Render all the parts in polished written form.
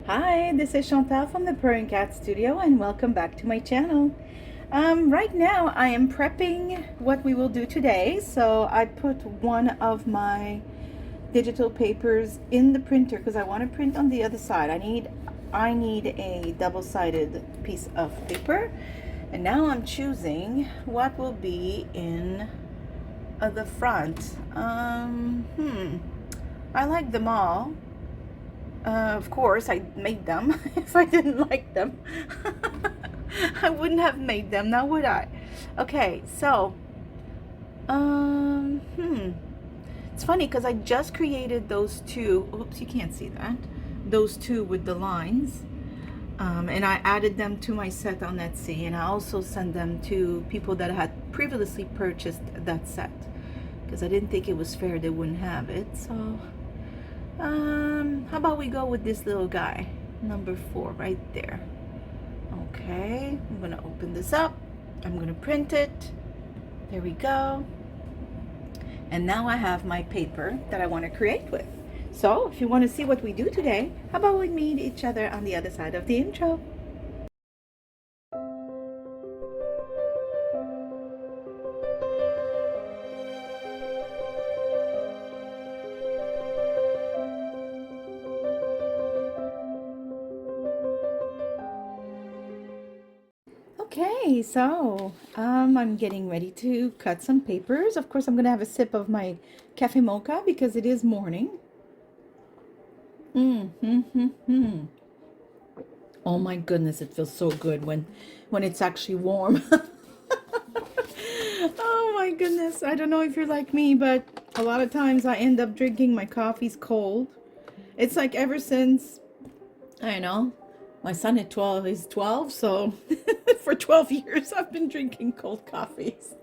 Hi, this is Chantal from ThePurringCatStudio and welcome back to my channel. Right now I am prepping what we will do today. So I put one of my digital papers in the printer because I want to print on the other side. I need a double-sided piece of paper, and now I'm choosing what will be in the front. I like them all. Of course, I made them. If I didn't like them, I wouldn't have made them, now would I? Okay, so, um, hmm. It's funny because I just created those two. Oops, you can't see that. Those two with the lines. And I added them to my set on Etsy, and I also sent them to people that had previously purchased that set because I didn't think it was fair they wouldn't have it. So how about we go with this little guy, number 4 right there. Okay, I'm gonna open this up. I'm gonna print it. There we go. And now I have my paper that I want to create with. So if you want to see what we do today, how about we meet each other on the other side of the intro? Okay, so I'm getting ready to cut some papers. Of course, I'm gonna have a sip of my cafe mocha because it is morning. Oh my goodness, it feels so good when it's actually warm. Oh my goodness, I don't know if you're like me, but a lot of times I end up drinking my coffees cold. It's like ever since, I don't know, my son at 12 is 12, so for 12 years I've been drinking cold coffees.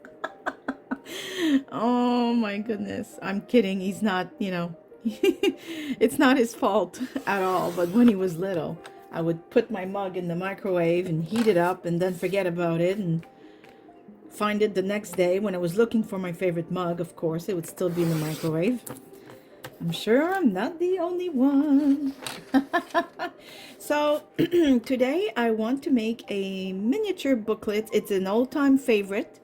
Oh my goodness. I'm kidding. He's not, it's not his fault at all. But when he was little, I would put my mug in the microwave and heat it up and then forget about it and find it the next day when I was looking for my favorite mug. Of course, it would still be in the microwave. I'm sure I'm not the only one. So today I want to make a miniature booklet. It's an old-time favorite.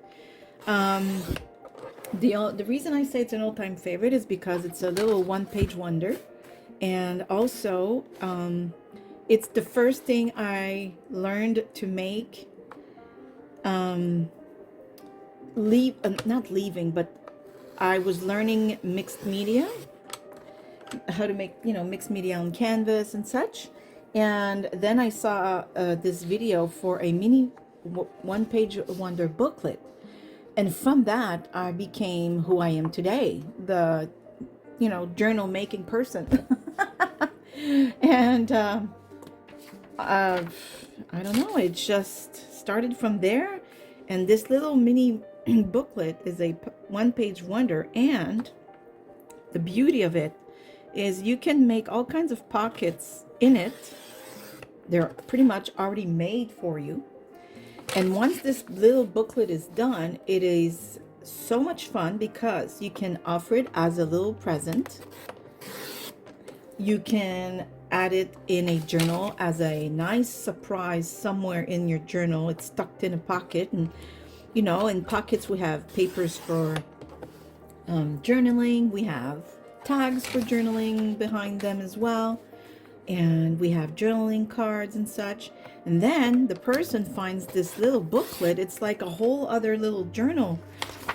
The reason I say it's an old-time favorite is because it's a little one-page wonder, and also it's the first thing I learned to make. Not leaving, but I was learning mixed media, how to make mixed media on canvas and such, and then I saw this video for a mini one-page wonder booklet. And from that, I became who I am today, the, journal making person. And I don't know, it just started from there. And this little mini booklet is a one-page wonder. And the beauty of it is you can make all kinds of pockets in it. They're pretty much already made for you. And once this little booklet is done, it is so much fun because you can offer it as a little present. You can add it in a journal as a nice surprise somewhere in your journal. It's tucked in a pocket, and in pockets we have papers for journaling. We have tags for journaling behind them as well. And we have journaling cards and such. And then the person finds this little booklet. It's like a whole other little journal.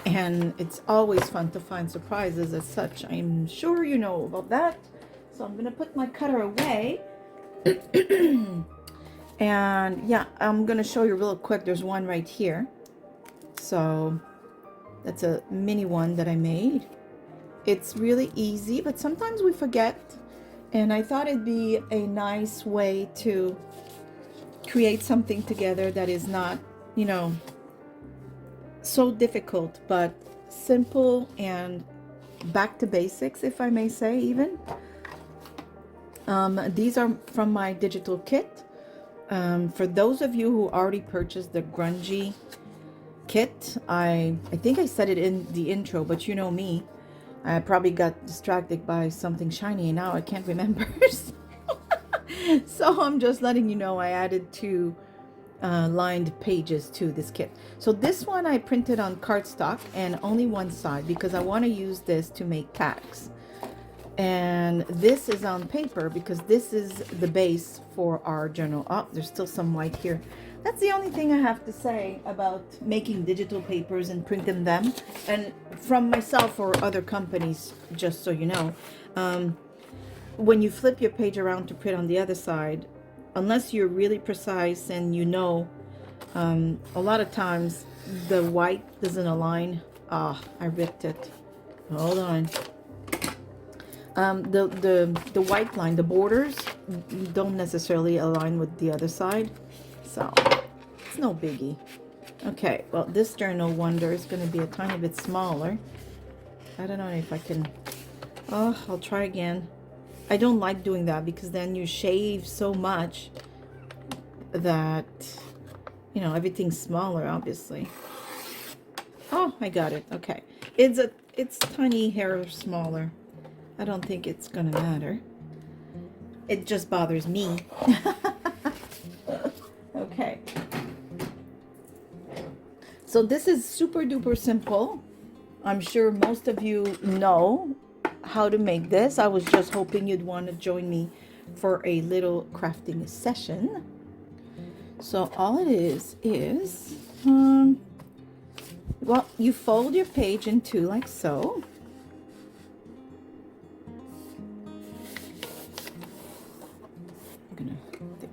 And it's always fun to find surprises as such. I'm sure you know about that. So I'm going to put my cutter away. And yeah, I'm going to show you real quick. There's one right here. So that's a mini one that I made. It's really easy, but sometimes we forget. And I thought it'd be a nice way to create something together that is not, so difficult, but simple and back to basics, if I may say, even. These are from my digital kit. For those of you who already purchased the grungy kit, I think I said it in the intro, but you know me. I probably got distracted by something shiny and now I can't remember. So I'm just letting you know I added two lined pages to this kit. So this one I printed on cardstock and only one side because I want to use this to make packs. And this is on paper because this is the base for our journal. Oh, there's still some white here. That's the only thing I have to say about making digital papers and printing them. And from myself or other companies, just so you know, when you flip your page around to print on the other side, unless you're really precise and you know, a lot of times the white doesn't align. Ah, I ripped it. Hold on. The white line, the borders don't necessarily align with the other side, so it's no biggie. Okay, well, this journal wonder is going to be a tiny bit smaller. I don't know if I can. Oh, I'll try again. I don't like doing that because then you shave so much that, you know, everything's smaller, obviously. Oh, I got it. Okay, it's tiny hair smaller. I don't think it's gonna matter. It just bothers me. Okay. So this is super duper simple. I'm sure most of you know how to make this. I was just hoping you'd want to join me for a little crafting session. So all it is, well, you fold your page in two like so.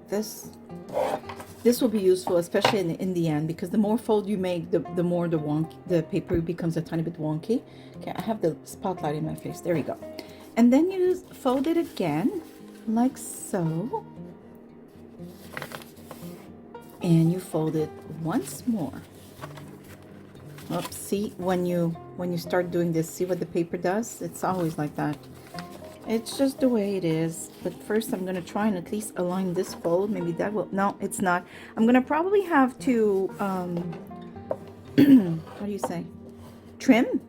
This will be useful, especially in the end, because the more fold you make, the more the paper becomes a tiny bit wonky. Okay, I have the spotlight in my face. There you go. And then you fold it again, like so. And you fold it once more. Oops, see, when you start doing this, see what the paper does? It's always like that. It's just the way it is. But first I'm going to try and at least align this fold. Maybe that will... No, it's not. I'm going to probably have to, what do you say? Trim?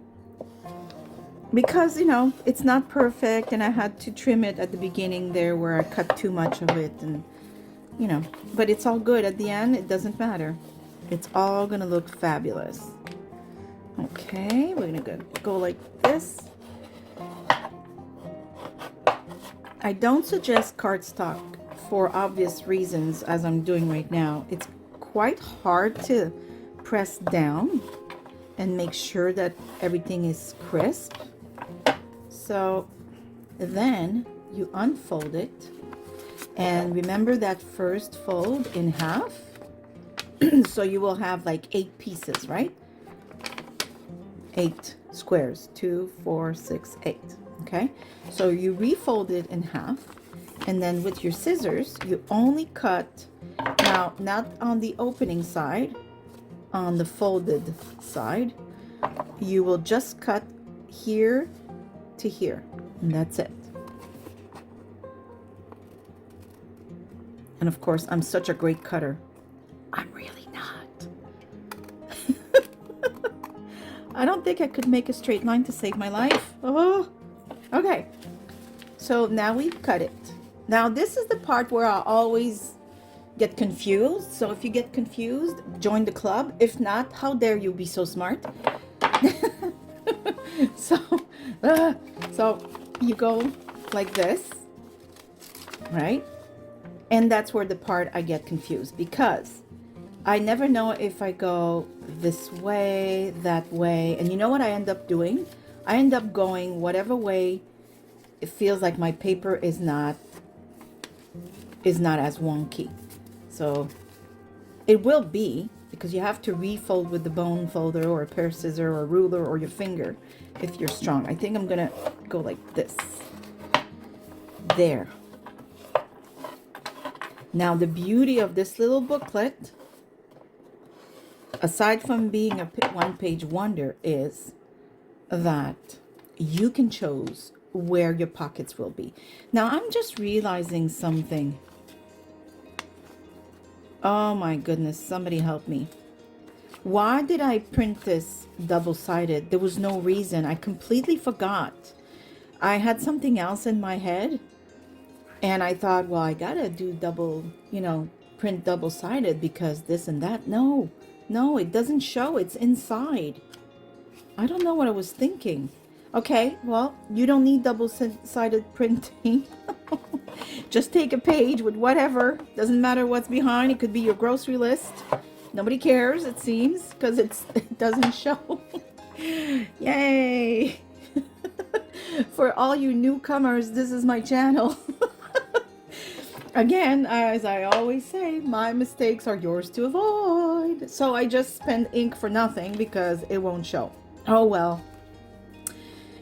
Because, you know, it's not perfect. And I had to trim it at the beginning there where I cut too much of it. And, you know, but it's all good. At the end, it doesn't matter. It's all going to look fabulous. Okay, we're going to go like this. I don't suggest cardstock for obvious reasons, as I'm doing right now. It's quite hard to press down and make sure that everything is crisp. So then you unfold it, and remember that first fold in half. So you will have like 8 pieces, right? 8 squares, 2, 4, 6, 8. Okay, so you refold it in half, and then with your scissors you only cut, now not on the opening side, on the folded side, you will just cut here to here, and that's it. And of course, I'm such a great cutter. I'm really not. I don't think I could make a straight line to save my life. Oh. Okay, so now we've cut it. Now this is the part where I always get confused. So if you get confused, join the club. If not, how dare you be so smart? So you go like this, right? And that's where the part I get confused, because I never know if I go this way, that way. And you know what I end up doing? I end up going whatever way it feels like my paper is not as wonky. So it will be, because you have to refold with the bone folder or a pair of scissors or a ruler or your finger if you're strong. I think I'm gonna go like this. There. Now the beauty of this little booklet, aside from being a one-page wonder, is that you can choose where your pockets will be. Now I'm just realizing something. Oh my goodness, somebody help me. Why did I print this double-sided? There was no reason. I completely forgot. I had something else in my head. And I thought, well, I gotta do double, print double-sided because this and that. No, no, it doesn't show. It's inside. I don't know what I was thinking. Okay, well, you don't need double-sided printing. Just take a page with whatever. Doesn't matter what's behind. It could be your grocery list. Nobody cares, it seems, because it doesn't show. Yay! For all you newcomers, this is my channel. Again, as I always say, my mistakes are yours to avoid. So I just spend ink for nothing because it won't show. Oh well,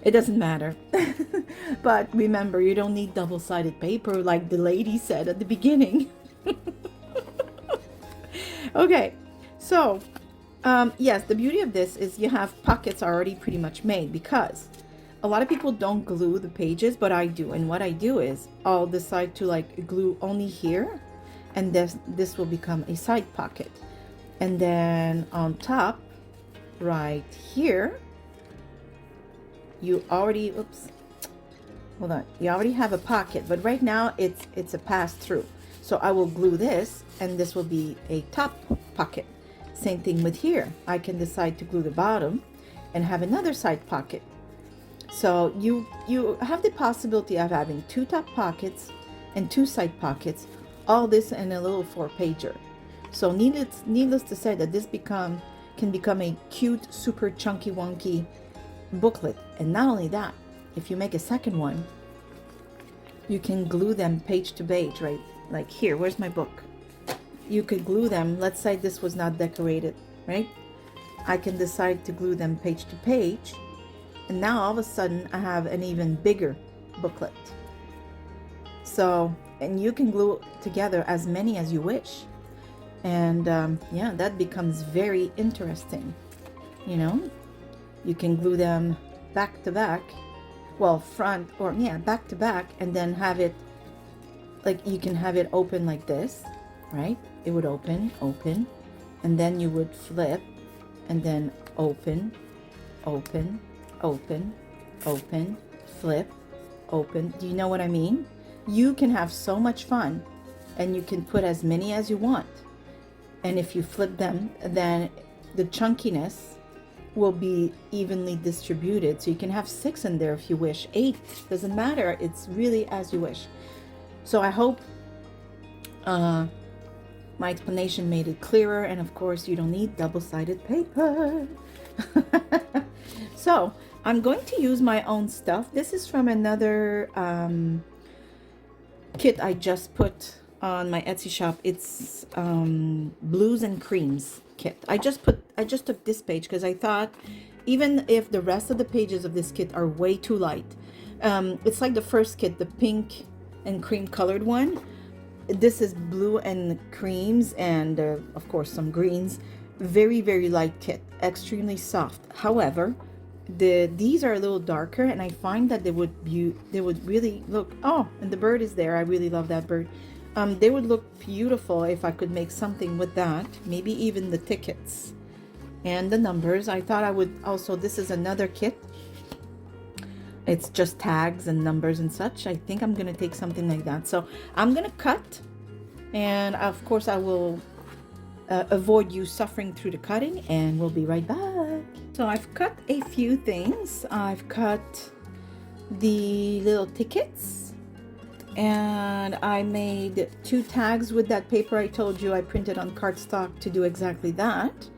it doesn't matter. But remember, you don't need double-sided paper like the lady said at the beginning. Okay, so yes, the beauty of this is you have pockets already pretty much made, because a lot of people don't glue the pages, but I do. And what I do is I'll decide to like glue only here, and this will become a side pocket. And then on top right here, you already, oops, hold on, you already have a pocket, but right now it's a pass through. So I will glue this, and this will be a top pocket. Same thing with here. I can decide to glue the bottom and have another side pocket. So you have the possibility of having 2 top pockets and 2 side pockets, all this in a little 4-pager. So needless to say that this can become a cute, super chunky wonky booklet. And not only that, if you make a second one, you can glue them page to page, right? Like here, where's my book? You could glue them. Let's say this was not decorated, right? I can decide to glue them page to page, and now all of a sudden I have an even bigger booklet. So, and you can glue together as many as you wish. And yeah, that becomes very interesting. You can glue them back to back, well, front, or yeah, back to back, and then have it like, you can have it open like this, right? It would open, and then you would flip, and then open, flip, open. Do you know what I mean? You can have so much fun, and you can put as many as you want. And if you flip them, then the chunkiness will be evenly distributed. So you can have 6 in there if you wish, 8, doesn't matter. It's really as you wish. So I hope my explanation made it clearer. And of course, you don't need double-sided paper. So I'm going to use my own stuff. This is from another kit I just put on my Etsy shop. It's Blues and Creams kit. I just took this page because I thought, even if the rest of the pages of this kit are way too light, it's like the first kit, the pink and cream colored one. This is blue and creams, and of course some greens. Very, very light kit, extremely soft. However, these are a little darker, and I find that they would really look, oh, and the bird is there. I really love that bird. They would look beautiful if I could make something with that. Maybe even the tickets and the numbers. I thought I would also, this is another kit. It's just tags and numbers and such. I think I'm going to take something like that. So I'm going to cut, and of course I will avoid you suffering through the cutting, and we'll be right back. So I've cut a few things. I've cut the little tickets, and I made 2 tags with that paper I told you I printed on cardstock to do exactly that.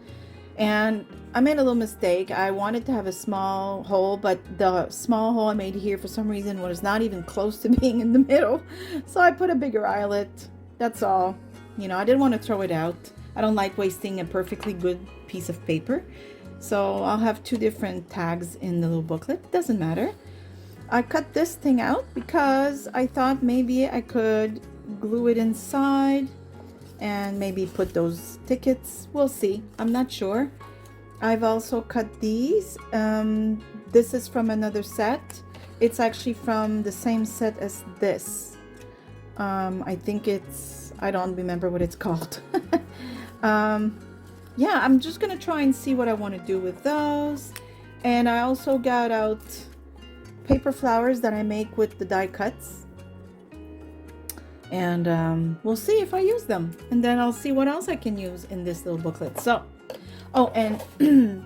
And I made a little mistake. I wanted to have a small hole, but the small hole I made here for some reason was not even close to being in the middle. So I put a bigger eyelet. That's all. I didn't want to throw it out. I don't like wasting a perfectly good piece of paper. So I'll have 2 different tags in the little booklet. Doesn't matter. I cut this thing out because I thought maybe I could glue it inside and maybe put those tickets. We'll see. I'm not sure. I've also cut these. This is from another set. It's actually from the same set as this. I think it's, I don't remember what it's called. Yeah, I'm just gonna try and see what I want to do with those. And I also got out paper flowers that I make with the die cuts. And we'll see if I use them, and then I'll see what else I can use in this little booklet. So, oh, and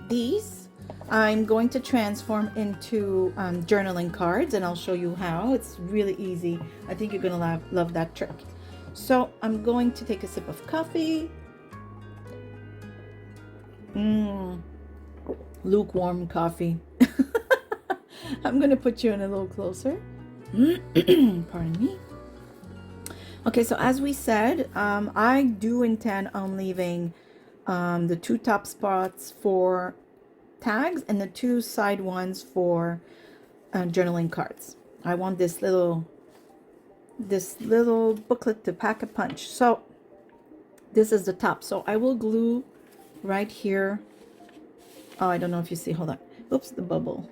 these I'm going to transform into journaling cards, and I'll show you how. It's really easy. I think you're gonna love that trick. So I'm going to take a sip of coffee. Lukewarm coffee. I'm gonna put you in a little closer. Pardon me. Okay, so as we said, I do intend on leaving the 2 top spots for tags and the 2 side ones for journaling cards. I want this little booklet to pack a punch. So this is the top. So I will glue right here. Oh, I don't know if you see. Hold on. Oops, the bubble.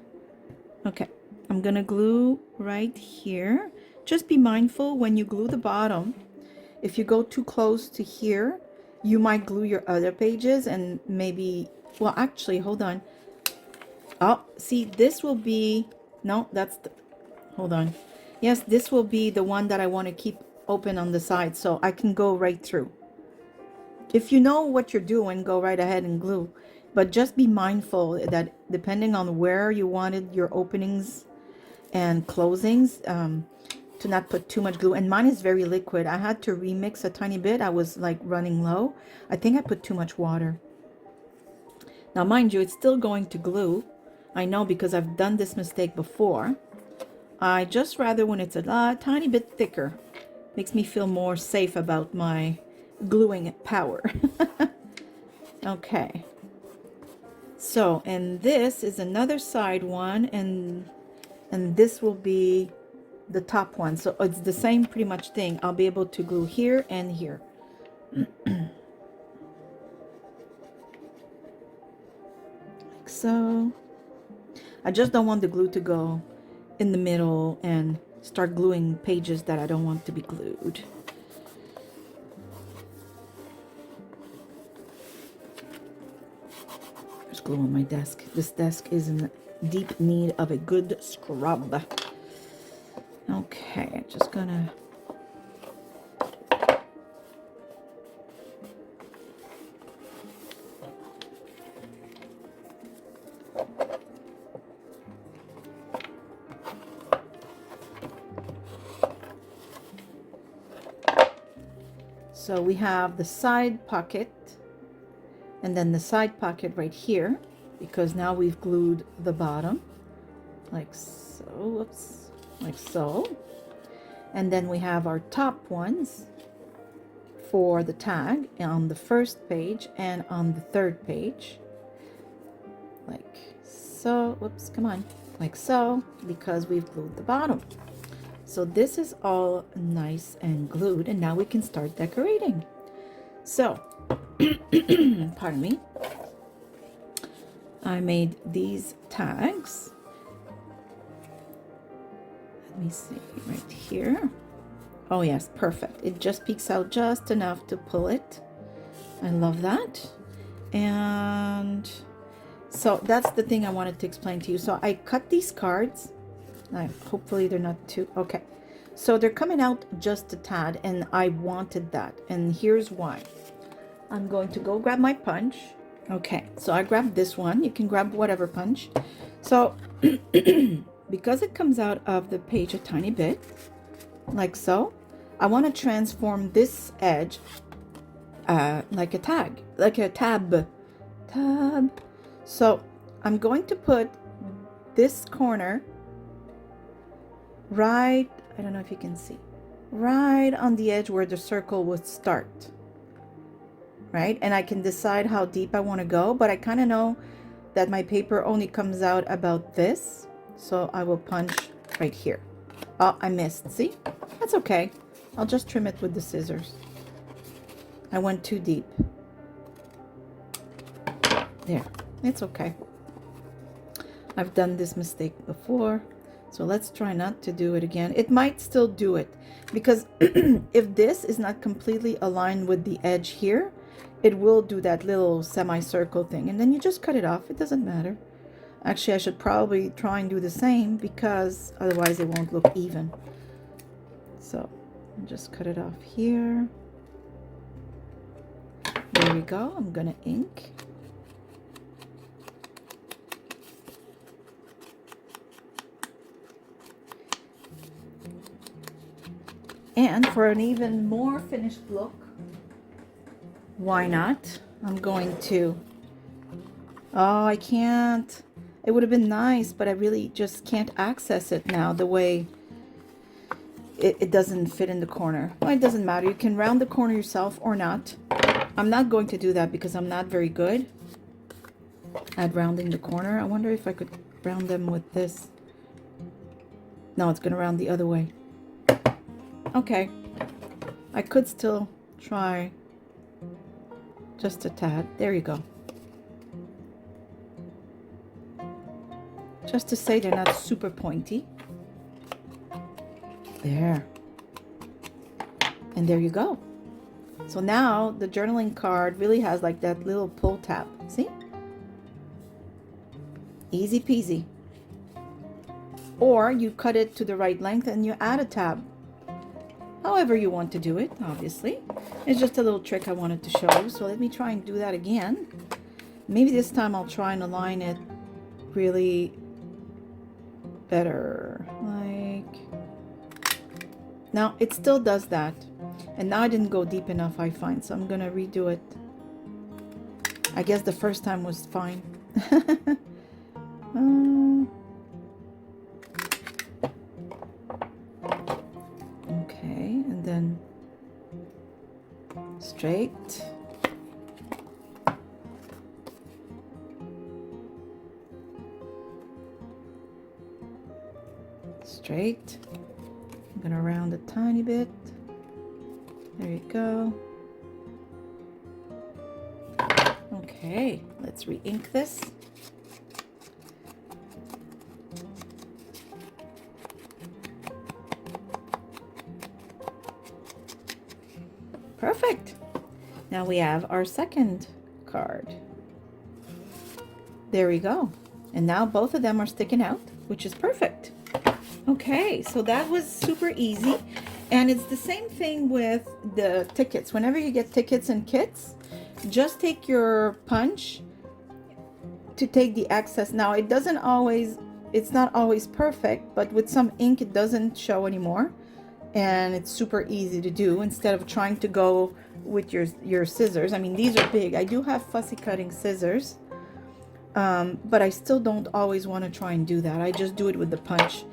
Okay, I'm gonna glue right here. Just be mindful when you glue the bottom. If you go too close to here, you might glue your other pages and maybe, well, actually, hold on. Oh, see, this will be, no, that's the, hold on. Yes, this will be the one that I want to keep open on the side so I can go right through. If you know what you're doing, go right ahead and glue. But just be mindful that depending on where you wanted your openings and closings, to not put too much glue. And mine is very liquid. I had to remix a tiny bit. I was like running low. I think I put too much water. Now, mind you, it's still going to glue. I know because I've done this mistake before. I just rather when it's a tiny bit thicker. Makes me feel more safe about my gluing power. Okay. So, and this is another side one, and this will be the top one. So it's the same pretty much thing. I'll be able to glue here and here. Like so. I just don't want the glue to go in the middle and start gluing pages that I don't want to be glued. There's glue on my desk. This desk is in deep need of a good scrub. Okay, I'm just gonna so we have the side pocket and then the side pocket right here, because now we've glued the bottom like so. Whoops, like so. And then we have our top ones for the tag on the first page and on the third page, like so. Whoops, come on, like so, because we've glued the bottom. So this is all nice and glued, and now we can start decorating. So pardon me, I made these tags. Let me see, right here. Oh yes, perfect. It just peeks out just enough to pull it. I love that. And so that's the thing I wanted to explain to you. So I cut these cards. Hopefully they're not too, okay. So they're coming out just a tad, and I wanted that. And here's why. I'm going to go grab my punch. Okay, so I grabbed this one. You can grab whatever punch. So because it comes out of the page a tiny bit, like so, I want to transform this edge like a tag, like a tab. So I'm going to put this corner right, I don't know if you can see, right on the edge where the circle would start, right? And I can decide how deep I want to go, but I kind of know that my paper only comes out about this, so I will punch right here. Oh, I missed. See, that's okay. I'll just trim it with the scissors. I went too deep. There, it's okay. I've done this mistake before, so let's try not to do it again. It might still do it, because if this is not completely aligned with the edge here, it will do that little semicircle thing, and then you just cut it off. It doesn't matter. Actually, I should probably try and do the same, because otherwise it won't look even. So and just cut it off here. There we go. I'm gonna ink. And for an even more finished look, why not? I'm going to, oh, I can't. It would have been nice, but I really just can't access it now the way it doesn't fit in the corner. Well, it doesn't matter. You can round the corner yourself or not. I'm not going to do that because I'm not very good at rounding the corner. I wonder if I could round them with this. No, it's going to round the other way. Okay. I could still try just a tad. There you go. Just to say they're not super pointy. There. And there you go. So now the journaling card really has like that little pull tab. See? Easy peasy. Or you cut it to the right length and you add a tab. However you want to do it, obviously. It's just a little trick I wanted to show you. So let me try and do that again. Maybe this time I'll try and align it really better. Like, now it still does that. And now I didn't go deep enough, I find. So I'm going to redo it. I guess the first time was fine. Okay, and then straight. Straight. I'm going to round a tiny bit. There you go. Okay, let's re-ink this. Perfect. Now we have our second card. There we go. And now both of them are sticking out, which is perfect. Okay, so that was super easy. And it's the same thing with the tickets. Whenever you get tickets and kits, just take your punch to take the excess. Now it doesn't always, it's not always perfect, but with some ink it doesn't show anymore. And it's super easy to do instead of trying to go with your scissors. I mean, these are big. I do have fussy cutting scissors, but I still don't always want to try and do that. I just do it with the punch,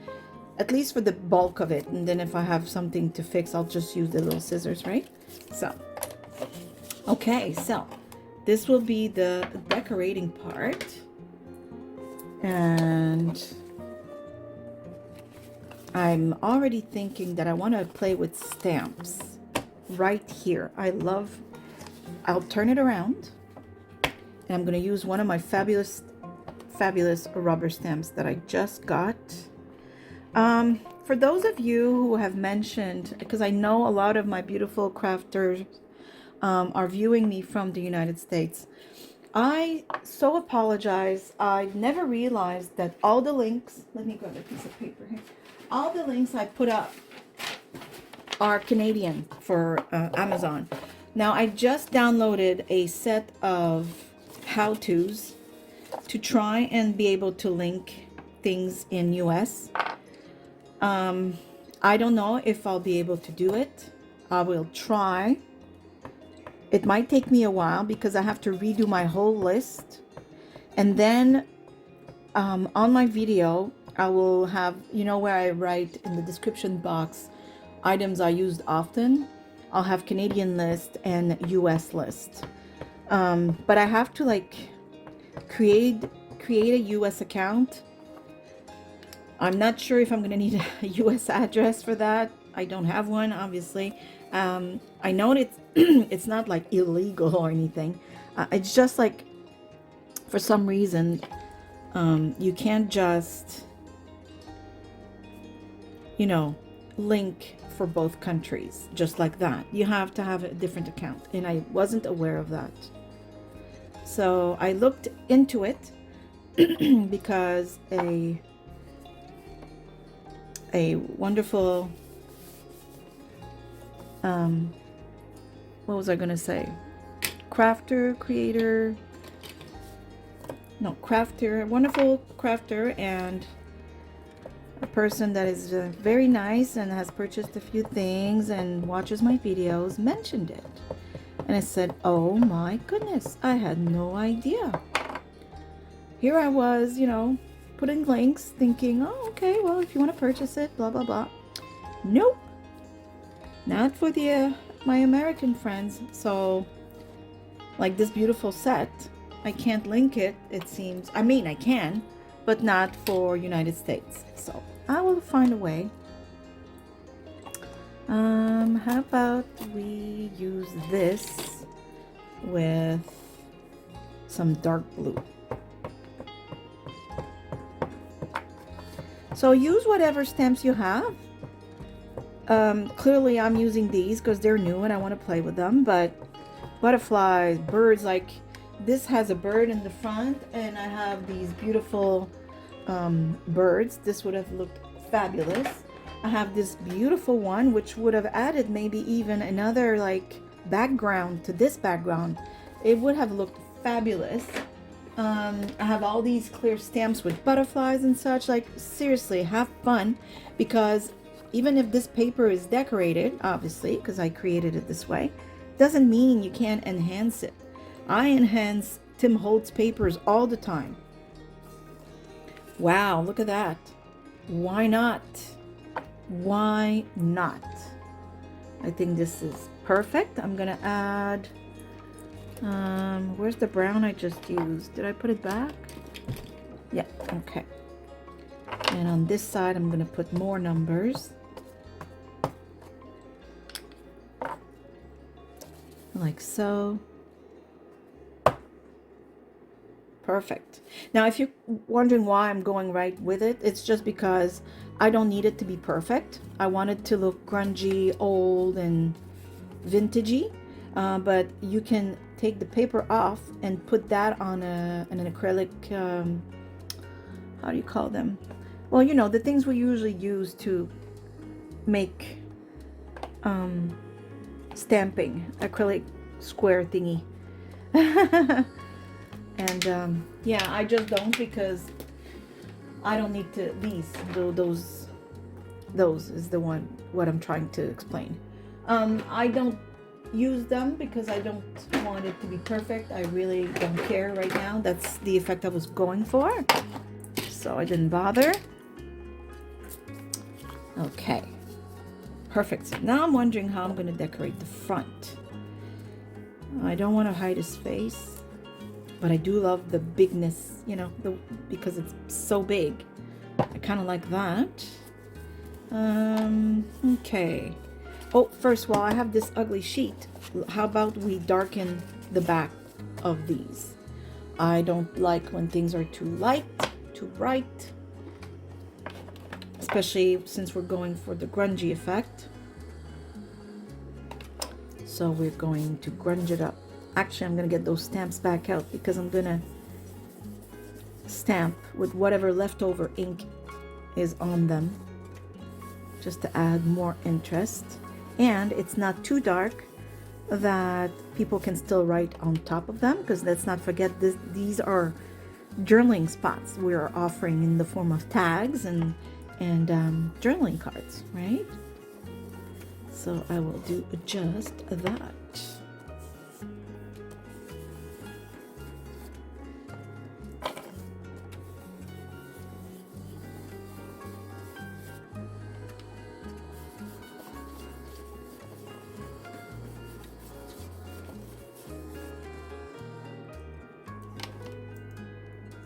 at least for the bulk of it. And then if I have something to fix, I'll just use the little scissors, right? So, okay, so this will be the decorating part. And I'm already thinking that I want to play with stamps right here. I'll turn it around and I'm going to use one of my fabulous rubber stamps that I just got. For those of you who have mentioned, because I know a lot of my beautiful crafters are viewing me from the United States, I so apologize. I never realized that all the links, let me grab a piece of paper here. All the links I put up are Canadian for Amazon. Now, I just downloaded a set of how-tos to try and be able to link things in US. I don't know if I'll be able to do it. I will try. It might take me a while because I have to redo my whole list. And then on my video, I will have, you know, where I write in the description box items I used often. I'll have Canadian list and US list. But I have to like create a US account. I'm not sure if I'm gonna need a US address for that. I don't have one, obviously. I know it's it's not like illegal or anything. It's just like for some reason you can't just, you know, link for both countries just like that. You have to have a different account, and I wasn't aware of that. So I looked into it because a wonderful what was I going to say? Crafter, creator, no, crafter, wonderful crafter, and a person that is very nice and has purchased a few things and watches my videos mentioned it. And I said, oh my goodness, I had no idea. Here I was, you know, putting links thinking, oh, okay, well, if you want to purchase it, blah, blah, blah. Nope. Not for the my American friends. So, like this beautiful set, I can't link it, it seems. I mean, I can, but not for United States. So, I will find a way. How about we use this with some dark blue. So use whatever stamps you have. Clearly I'm using these because they're new and I want to play with them, but butterflies, birds, like this has a bird in the front and I have these beautiful birds. This would have looked fabulous. I have this beautiful one which would have added maybe even another like background to this background. It would have looked fabulous. I have all these clear stamps with butterflies and such. Like seriously, have fun, because even if this paper is decorated, obviously because I created it this way, doesn't mean you can't enhance it. I enhance Tim Holtz papers all the time. Wow, look at that. Why not? Why not? I think this is perfect. I'm gonna add, where's the brown I just used? Did I put it back? Yeah, okay. And on this side, I'm gonna put more numbers. Like so. Perfect. Now, if you're wondering why I'm going right with it, it's just because I don't need it to be perfect. I want it to look grungy, old, and vintagey. But you can take the paper off and put that on an acrylic, how do you call them? Well, you know, the things we usually use to make stamping, acrylic square thingy. And yeah, I just don't, because I don't need to, those is the one, what I'm trying to explain. I don't use them because I don't want it to be perfect. I really don't care right now. That's the effect I was going for, so I didn't bother. Okay, perfect. So now I'm wondering how I'm going to decorate the front. I don't want to hide his face, but I do love the bigness, you know, because it's so big. I kind of like that. Okay. Oh, first, while I have this ugly sheet, how about we darken the back of these? I don't like when things are too light, too bright, especially since we're going for the grungy effect. So we're going to grunge it up. Actually, I'm going to get those stamps back out because I'm going to stamp with whatever leftover ink is on them, just to add more interest. And it's not too dark that people can still write on top of them, because let's not forget these are journaling spots we are offering in the form of tags and journaling cards, right? So I will do just that.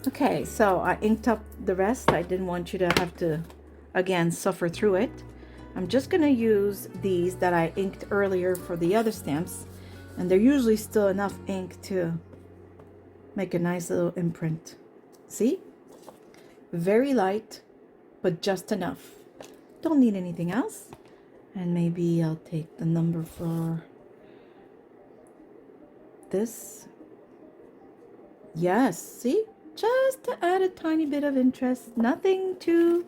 Okay, so I inked up the rest. I didn't want you to have to, again, suffer through it. I'm just going to use these that I inked earlier for the other stamps, and they're usually still enough ink to make a nice little imprint. See? Very light, but just enough. Don't need anything else. And maybe I'll take the number for this. Yes, see? Just to add a tiny bit of interest. Nothing too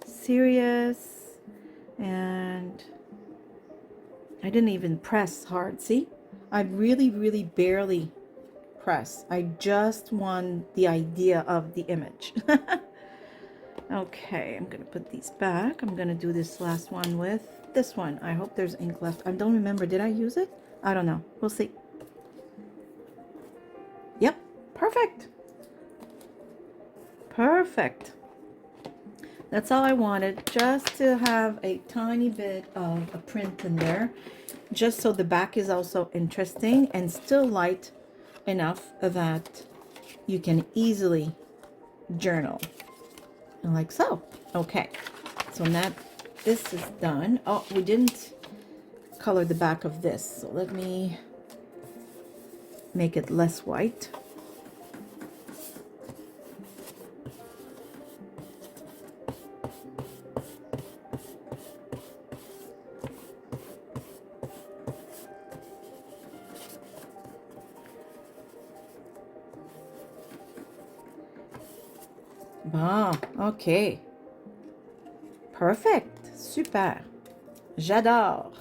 serious. And I didn't even press hard. See, I really barely press. I just want the idea of the image. Okay, I'm gonna put these back. I'm gonna do this last one with this one. I hope there's ink left. I don't remember. Did I use it? I don't know. We'll see. Yep, perfect. Perfect. That's all I wanted, just to have a tiny bit of a print in there, just so the back is also interesting and still light enough that you can easily journal, like so. Okay, so now this is done. Oh, we didn't color the back of this, so let me make it less white. Ah, okay. Perfect. Super. J'adore.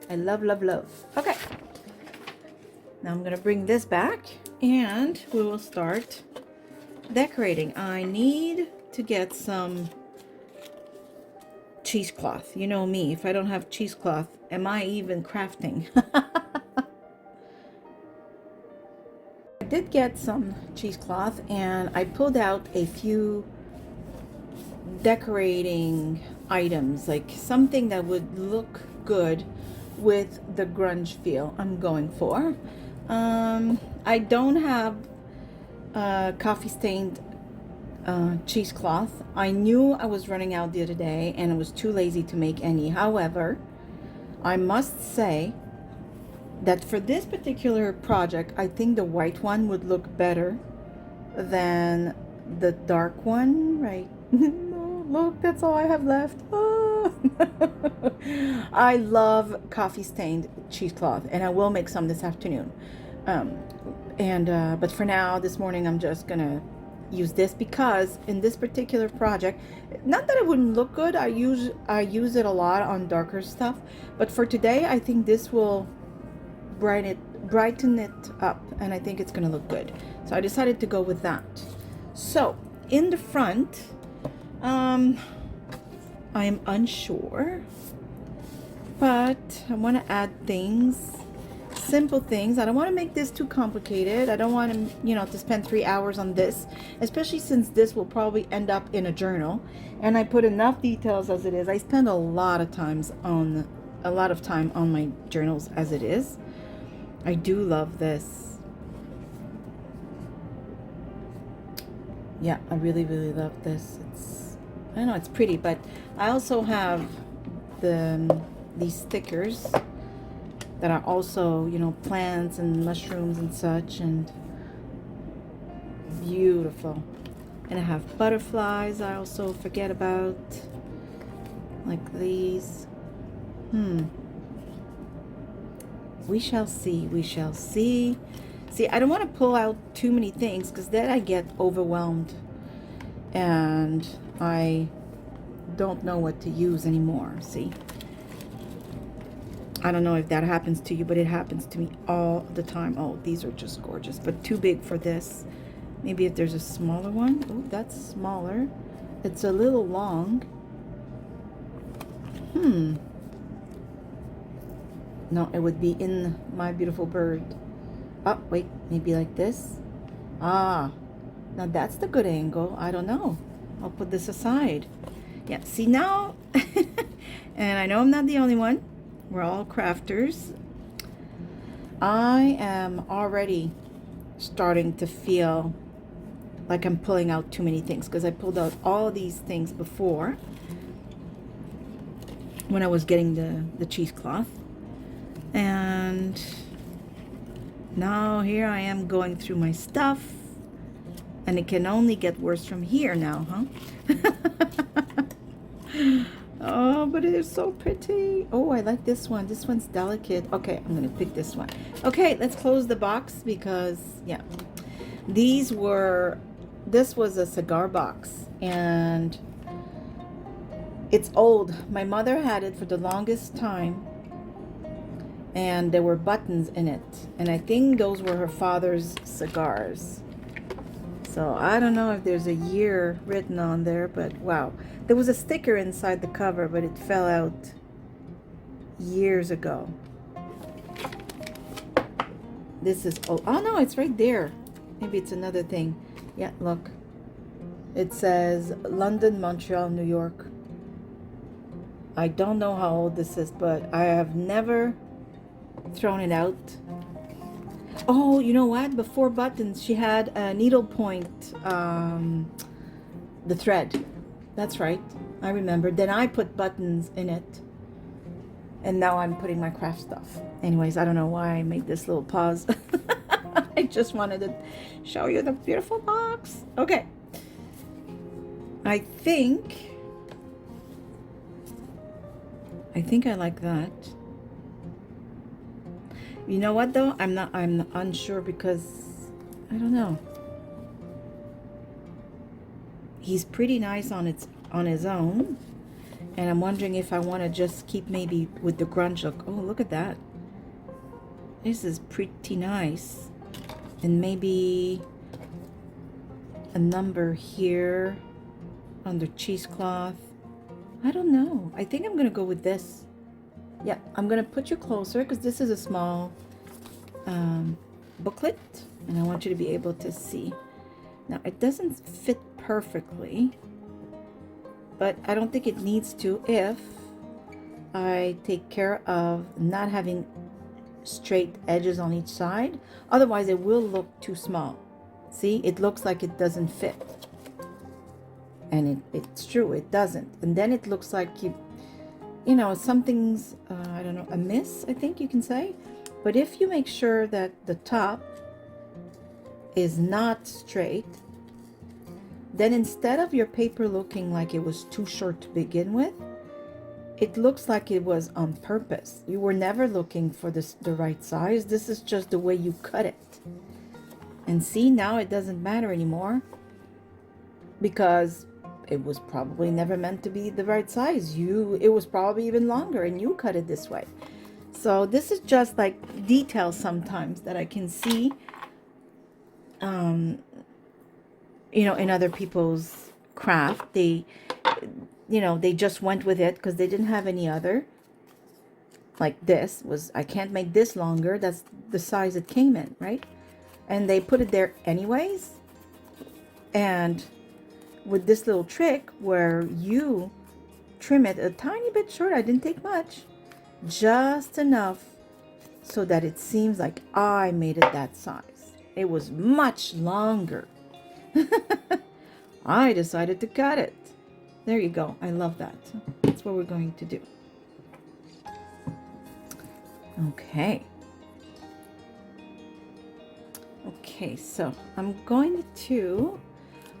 I love, love, love. Okay. Now I'm going to bring this back and we will start decorating. I need to get some cheesecloth. You know me, if I don't have cheesecloth, am I even crafting? I did get some cheesecloth and I pulled out a few decorating items, like something that would look good with the grunge feel I'm going for. I don't have coffee stained cheesecloth. I knew I was running out the other day and I was too lazy to make any. However, I must say that for this particular project, I think the white one would look better than the dark one, right? No, look, that's all I have left. Oh. I love coffee stained cheesecloth and I will make some this afternoon. But for now, this morning, I'm just gonna use this because in this particular project, not that it wouldn't look good, I use it a lot on darker stuff, but for today I think this will brighten it up and I think it's gonna look good, so I decided to go with that. So in the front, I'm unsure, but I want to add things, simple things. I don't want to make this too complicated. I don't want to, to spend 3 hours on this, especially since this will probably end up in a journal. And I put enough details as it is. I spend a lot of time on my journals as it is. I do love this. Yeah, I really love this. I know it's pretty, but I also have these stickers that are also, plants and mushrooms and such, and beautiful. And I have butterflies I also forget about, like these. We shall see. See, I don't want to pull out too many things because then I get overwhelmed and I don't know what to use anymore. See, I don't know if that happens to you, but it happens to me all the time. Oh, these are just gorgeous, but too big for this. Maybe if there's a smaller one. Oh, that's smaller. It's a little long. No, it would be in My Beautiful Bird. Oh, wait, maybe like this. Ah, now that's the good angle. I don't know. I'll put this aside. Yeah, see now, and I know I'm not the only one. We're all crafters. I am already starting to feel like I'm pulling out too many things because I pulled out all these things before when I was getting the cheesecloth. And now here I am going through my stuff, and it can only get worse from here now, huh? Oh, but it is so pretty. Oh, I like this one. This one's delicate. Okay, I'm gonna pick this one. Okay, let's close the box because, yeah, this was a cigar box and it's old. My mother had it for the longest time and there were buttons in it, and I think those were her father's cigars. So I don't know if there's a year written on there, but wow. There was a sticker inside the cover, but it fell out years ago. This is, oh no, it's right there. Maybe it's another thing. Yeah, look. It says London, Montreal, New York. I don't know how old this is, but I have never thrown it out. Oh, you know what? Before buttons, she had a needle point, the thread. That's right. I remember. Then I put buttons in it. And now I'm putting my craft stuff. Anyways, I don't know why I made this little pause. I just wanted to show you the beautiful box. Okay. I think I like that. You know what though? I'm unsure because I don't know. He's pretty nice on his own. And I'm wondering if I want to just keep maybe with the grunge look. Oh, look at that. This is pretty nice. And maybe a number here on the cheesecloth. I don't know. I think I'm going to go with this. Yeah, I'm going to put you closer because this is a small booklet. And I want you to be able to see. Now, it doesn't fit perfectly. But I don't think it needs to if I take care of not having straight edges on each side. Otherwise, it will look too small. See, it looks like it doesn't fit. And it's true, it doesn't. And then it looks like you know, something's, I don't know, amiss, I think you can say. But if you make sure that the top is not straight, then instead of your paper looking like it was too short to begin with, it looks like it was on purpose. You were never looking for the right size. This is just the way you cut it. And see, now it doesn't matter anymore because it was probably never meant to be the right size. It was probably even longer and you cut it this way. So this is just like details sometimes that I can see you know, in other people's craft. They, you know, they just went with it because they didn't have any other. Like this was, I can't make this longer. That's the size it came in, right? And they put it there anyways. And with this little trick where you trim it a tiny bit short, I didn't take much, just enough so that it seems like I made it that size. It was much longer. I decided to cut it. There you go. I love that. That's what we're going to do. Okay. Okay, so I'm going to,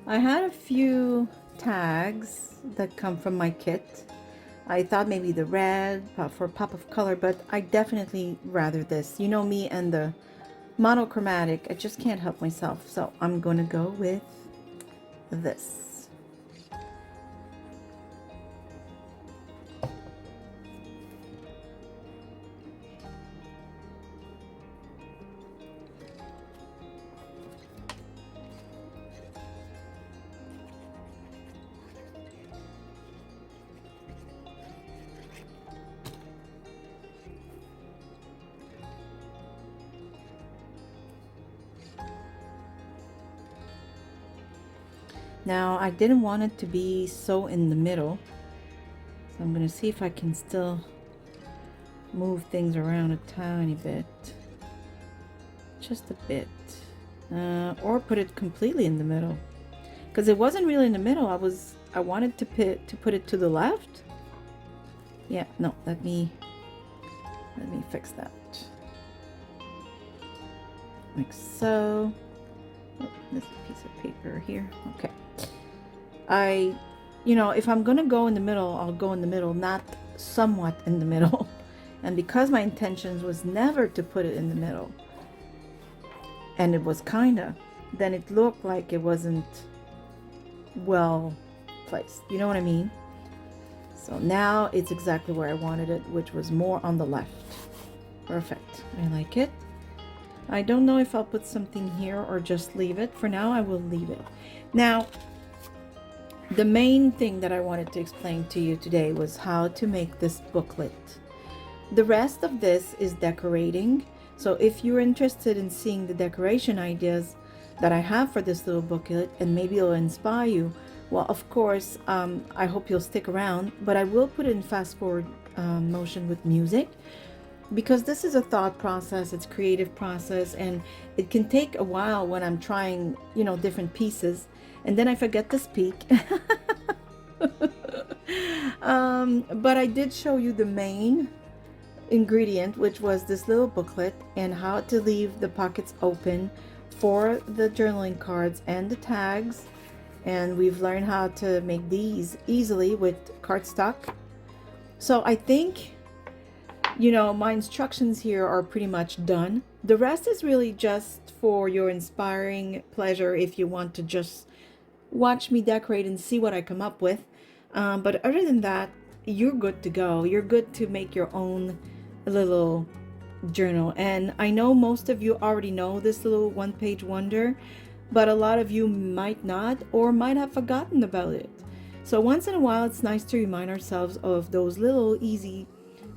I had a few tags that come from my kit. I thought maybe the red for a pop of color, but I definitely rather this. You know me and the monochromatic, I just can't help myself. So I'm going to go with this. Now, I didn't want it to be so in the middle, so I'm going to see if I can still move things around a tiny bit, just a bit, or put it completely in the middle, because it wasn't really in the middle. I wanted to put it to the left. Yeah, no, let me fix that, like so. Oh, this piece of paper here. Okay. You know, if I'm gonna go in the middle, I'll go in the middle, not somewhat in the middle. And because my intentions was never to put it in the middle, and it was kinda, then it looked like it wasn't well placed. You know what I mean? So now it's exactly where I wanted it, which was more on the left. Perfect. I like it. I don't know if I'll put something here or just leave it. For now, I will leave it. Now, the main thing that I wanted to explain to you today was how to make this booklet. The rest of this is decorating. So if you're interested in seeing the decoration ideas that I have for this little booklet, and maybe it'll inspire you, well, of course, I hope you'll stick around, but I will put it in fast forward motion with music, because this is a thought process, it's creative process, and it can take a while when I'm trying, you know, different pieces, and then I forget to speak. But I did show you the main ingredient, which was this little booklet, and how to leave the pockets open for the journaling cards and the tags. And we've learned how to make these easily with cardstock. So I think, you know, my instructions here are pretty much done. The rest is really just for your inspiring pleasure if you want to just watch me decorate and see what I come up with. But other than that, you're good to go. You're good to make your own little journal. And I know most of you already know this little one-page wonder, but a lot of you might not, or might have forgotten about it. So once in a while, it's nice to remind ourselves of those little easy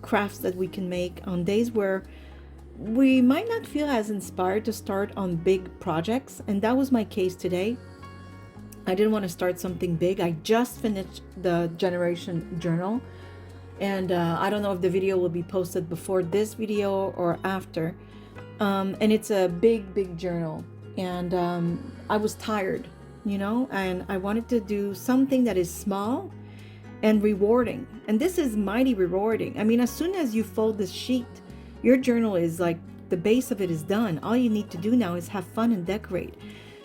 crafts that we can make on days where we might not feel as inspired to start on big projects. And that was my case today. I didn't want to start something big. I just finished the generation journal, and I don't know if the video will be posted before this video or after. And it's a big journal, and I was tired, you know, and I wanted to do something that is small and rewarding. And this is mighty rewarding. I mean, as soon as you fold this sheet, your journal is like, the base of it is done. All you need to do now is have fun and decorate.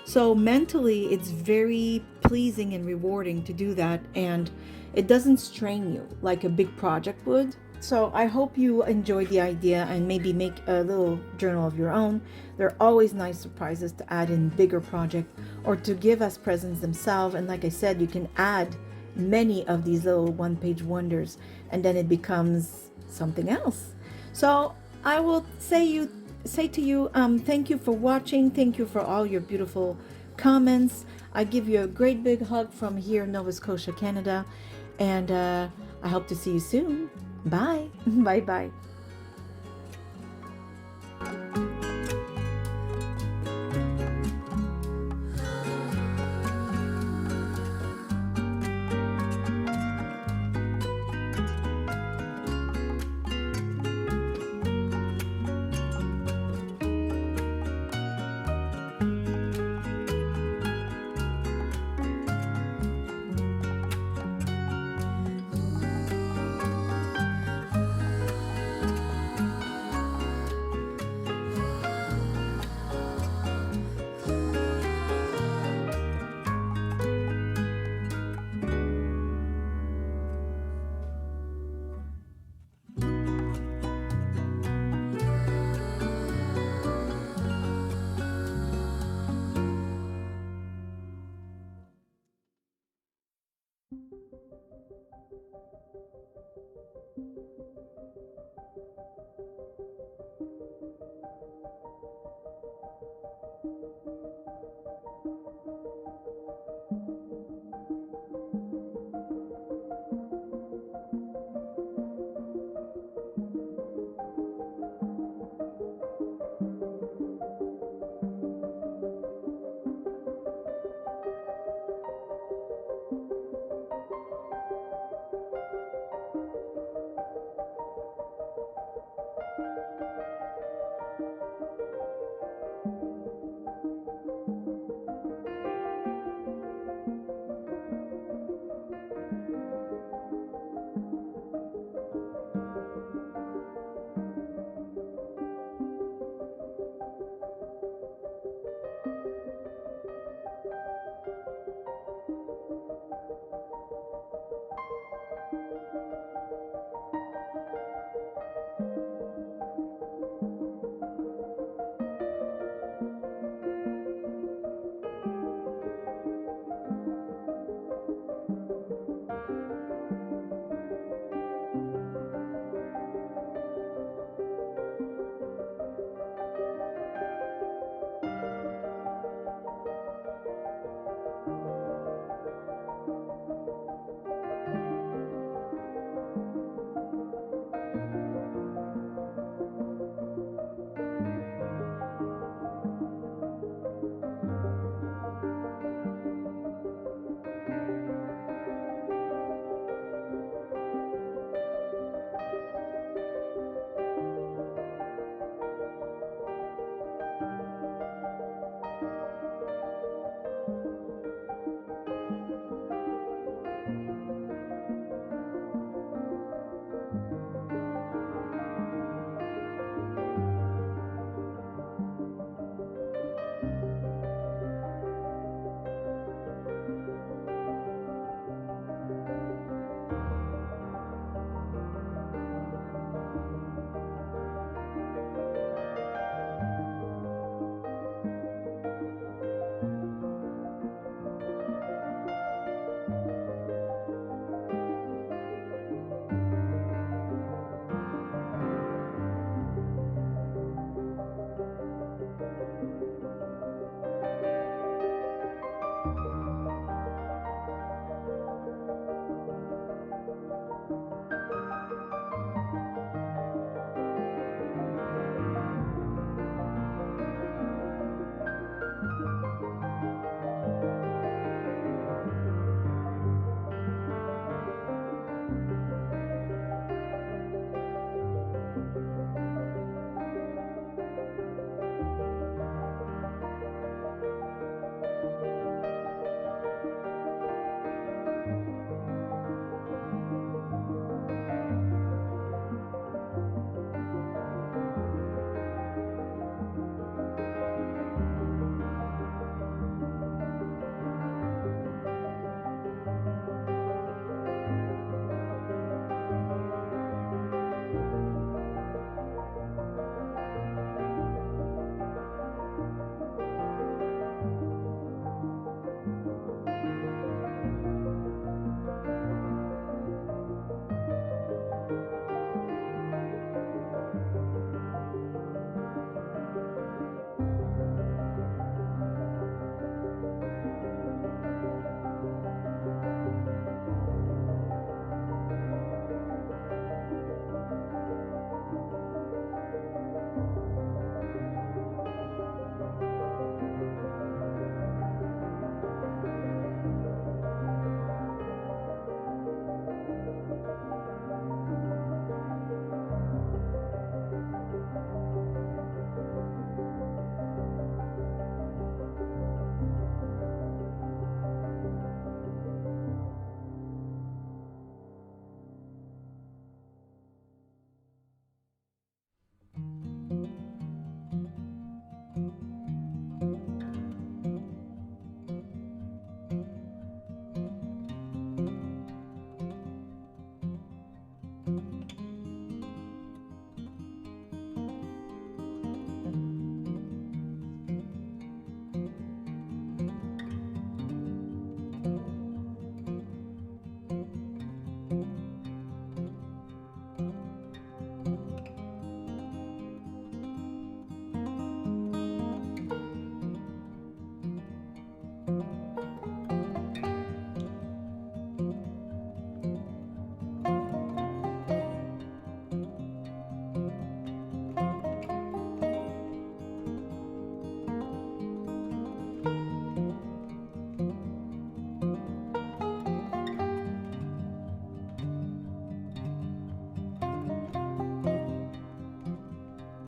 So mentally, it's very pleasing and rewarding to do that, and it doesn't strain you like a big project would. So I hope you enjoyed the idea and maybe make a little journal of your own. There are always nice surprises to add in bigger project or to give as presents themselves. And like I said, you can add many of these little one-page wonders, and then it becomes something else. So I will say to you, thank you for watching. Thank you for all your beautiful comments. I give you a great big hug from here in Nova Scotia, Canada, and I hope to see you soon. Bye. Bye bye.